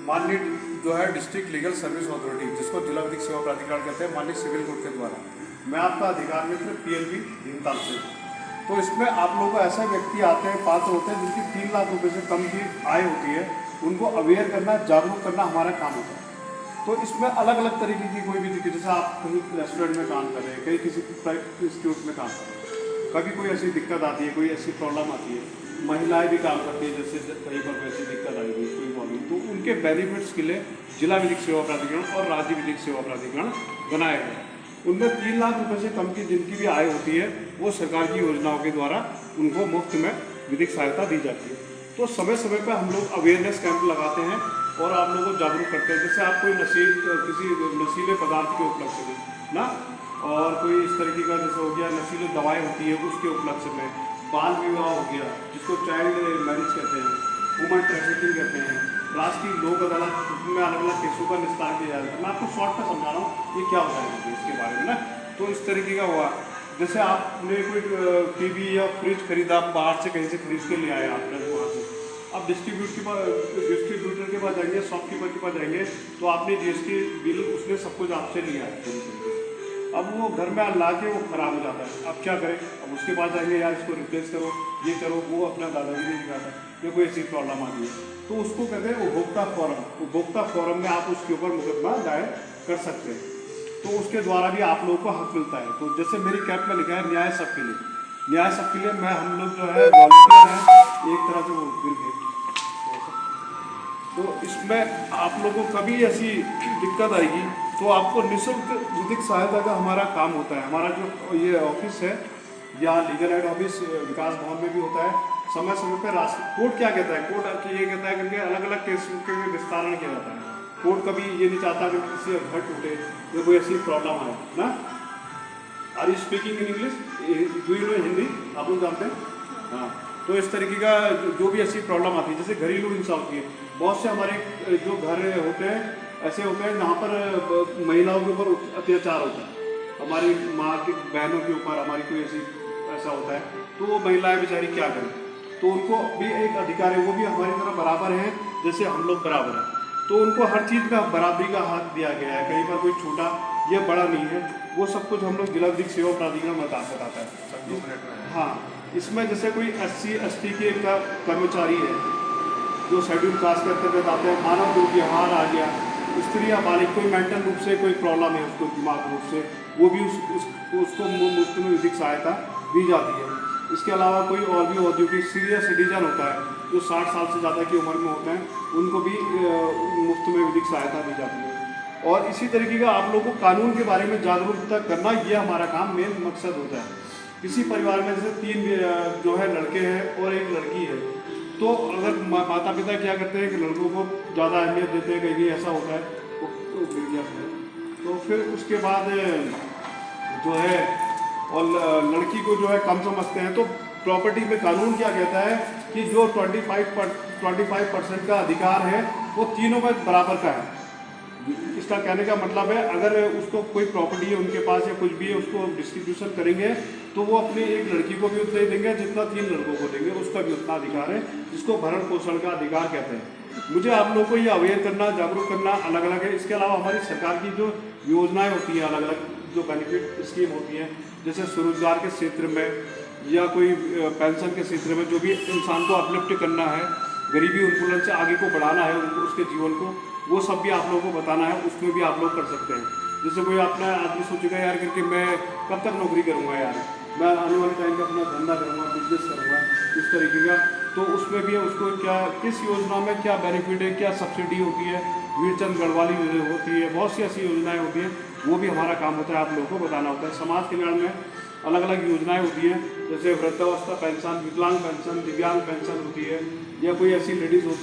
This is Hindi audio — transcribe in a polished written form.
माननीय जो है डिस्ट्रिक्ट लीगल सर्विस अथॉरिटी, जिसको जिला विधिक सेवा प्राधिकरण कहते हैं, माननीय सिविल कोर्ट के द्वारा मैं आपका अधिकार मित्र PLB भीमताल से। तो इसमें आप लोगों को ऐसे व्यक्ति आते हैं, पात्र होते हैं जिनकी 3 लाख रुपए से कम की आय होती है, उनको अवेयर करना, जागरूक करना हमारा काम होता है। तो इसमें अलग अलग तरीके की कोई भी दिक्कत, जैसे आप कहीं रेस्टोरेंट में काम कर रहे हैं, कहीं किसी प्राइवेट इंस्टीट्यूट में काम कर रहे हैं, कभी कोई ऐसी दिक्कत आती है, कोई ऐसी प्रॉब्लम आती है, महिलाएं भी काम करती है, जैसे कहीं पर ऐसी दिक्कत आएगी कोई प्रॉब्लम, तो उनके बेनिफिट्स के लिए जिला विधिक सेवा प्राधिकरण और राज्य विधिक सेवा प्राधिकरण बनाया गया है। उनमें 3 लाख रुपए से कम की जिनकी भी आय होती है, वो सरकार की योजनाओं के द्वारा उनको मुफ्त में विधिक सहायता दी जाती है। तो समय समय पर हम लोग अवेयरनेस कैंप लगाते हैं और आप लोगों को जागरूक करते हैं। जैसे आप कोई किसी नशीले पदार्थ के उपलक्ष्य में ना, और कोई इस तरीके का जैसे हो गया नशीली दवाएं होती है उसके उपलक्ष्य में, बाल विवाह हो गया जिसको चाइल्ड मैरिज कहते हैं, वुमन ट्रैफिकिंग कहते हैं, राष्ट्रीय लोक अदालत में अलग अलग केसों का निस्तार किया जाता है। मैं आपको शॉर्ट में समझा रहा हूँ ये क्या होता है इसके बारे में ना। तो इस तरीके का हुआ, जैसे आपने कोई टीवी या फ्रिज खरीदा, बाहर से कहीं से खरीद के ले आए आपने वहाँ से, अब डिस्ट्रीब्यूटर के पास जाएंगे, शॉपकीपर के पास जाएंगे, तो आपने GST बिल उसने सब कुछ आपसे लिया है। अब वो घर में ला के वो ख़राब हो जाता है, अब क्या करें, अब उसके पास जाएंगे, यार इसको रिप्लेस करो, ये करो, वो अपना दादागिरी दिखाता है, या कोई ऐसी प्रॉब्लम आ रही है, तो उसको कहते हैं उपभोक्ता फोरम। उपभोक्ता फोरम में आप उसके ऊपर मुकदमा दायर कर सकते हैं, तो उसके द्वारा भी आप लोगों को हक मिलता है। तो जैसे मेरी कैप में लिखा है न्याय सबके लिए, न्याय सबके लिए मैं हम लोग जो है वॉलंटियर हैं, एक तरह से वो बिल है। तो इसमें आप लोगों को कभी ऐसी दिक्कत आएगी तो आपको निःशुल्क विधिक सहायता का हमारा काम होता है। हमारा जो ये ऑफिस है या लीगल एड ऑफिस विकास भवन में भी होता है। समय समय पर कोर्ट क्या कहता है, कोर्ट ये कहता है क्योंकि अलग अलग केसों के निस्तारण किया जाता है। कोर्ट कभी ये नहीं चाहता कि किसी का घर टूटे या कोई ऐसी प्रॉब्लम आए ना। Are you speaking in English, do you know Hindi, आप लोग जानते हैं? हाँ, तो इस तरीके का जो भी ऐसी प्रॉब्लम आती है, जैसे घरेलू हिंसा होती है, बहुत से हमारे जो घर होते हैं ऐसे होते हैं जहाँ पर महिलाओं के ऊपर अत्याचार होता है, हमारी माँ की बहनों के ऊपर, हमारी कोई ऐसा होता है, तो वो महिलाएं बेचारी क्या करें, तो उनको भी एक अधिकार है, वो भी हमारी तरह बराबर हैं जैसे हम लोग बराबर हैं। तो उनको हर चीज़ का बराबरी का हक दिया गया है, कहीं पर कोई छोटा या बड़ा नहीं है, वो सब कुछ हम लोग जिला विधिक सेवा प्राधिकरण बताता है। हाँ, इसमें जैसे कोई SC ST के का कर्मचारी है जो शेड्यूल कास्ट के अंतर्गत आते हैं, मानव दुर्व्यवहार आ गया, स्त्री या बालिक कोई मेंटल रूप से कोई प्रॉब्लम है उसको, दिमाग रूप से, वो भी उसको मुफ्त में विधिक सहायता दी जाती है। इसके अलावा कोई और भी औद्योगिक सीनियर सिटीजन होता है जो 60 साल से ज़्यादा की उम्र में होते हैं, उनको भी मुफ्त में विधिक सहायता दी जाती है। और इसी तरीके का आप लोगों को कानून के बारे में जागरूकता करना, ये हमारा काम मेन मकसद होता है। किसी परिवार में जैसे 3 जो है लड़के हैं और 1 लड़की है, तो अगर माता पिता क्या करते हैं कि लड़कों को ज़्यादा अहमियत देते हैं, कहीं ऐसा होता है तो फिर उसके बाद जो है और लड़की को जो है कम समझते हैं। तो प्रॉपर्टी में कानून क्या कहता है कि जो 25% का अधिकार है वो तीनों में बराबर का है। इसका कहने का मतलब है अगर उसको कोई प्रॉपर्टी है उनके पास या कुछ भी है, उसको डिस्ट्रीब्यूशन करेंगे तो वो अपनी एक लड़की को भी उतना ही देंगे जितना 3 लड़कों को देंगे, उसका भी उतना अधिकार है, जिसको भरण पोषण का अधिकार कहते हैं। मुझे आप लोगों को ये अवेयर करना, जागरूक करना अलग अलग है। इसके अलावा हमारी सरकार की जो योजनाएँ होती हैं, अलग अलग जो बेनिफिट स्कीम होती हैं, जैसे स्वरोजगार के क्षेत्र में या कोई पेंशन के क्षेत्र में, जो भी इंसान को अपलिफ्ट करना है, गरीबी उन्मूलन से आगे को बढ़ाना है उसके जीवन को, वो सब भी आप लोगों को बताना है, उसमें भी आप लोग कर सकते हैं। जैसे कोई अपना आदमी सोचेगा यार करके मैं कब तक नौकरी करूँगा यार, मैं आने वाले टाइम में अपना धंधा करूँगा, बिजनेस करूँगा, इस तरीके का, तो उसमें भी उसको क्या, किस योजना में क्या बेनिफिट है, क्या सब्सिडी होती है, वीरचंद गढ़वाली होती है, बहुत सी ऐसी योजनाएँ होती हैं, वो भी हमारा काम होता है, आप लोगों को बताना होता है। समाज कल्याण में अलग अलग योजनाएं होती हैं, जैसे वृद्धावस्था पेंशन, विकलांग पेंशन, दिव्यांग पेंशन होती है, या कोई ऐसी लेडीज़ होती है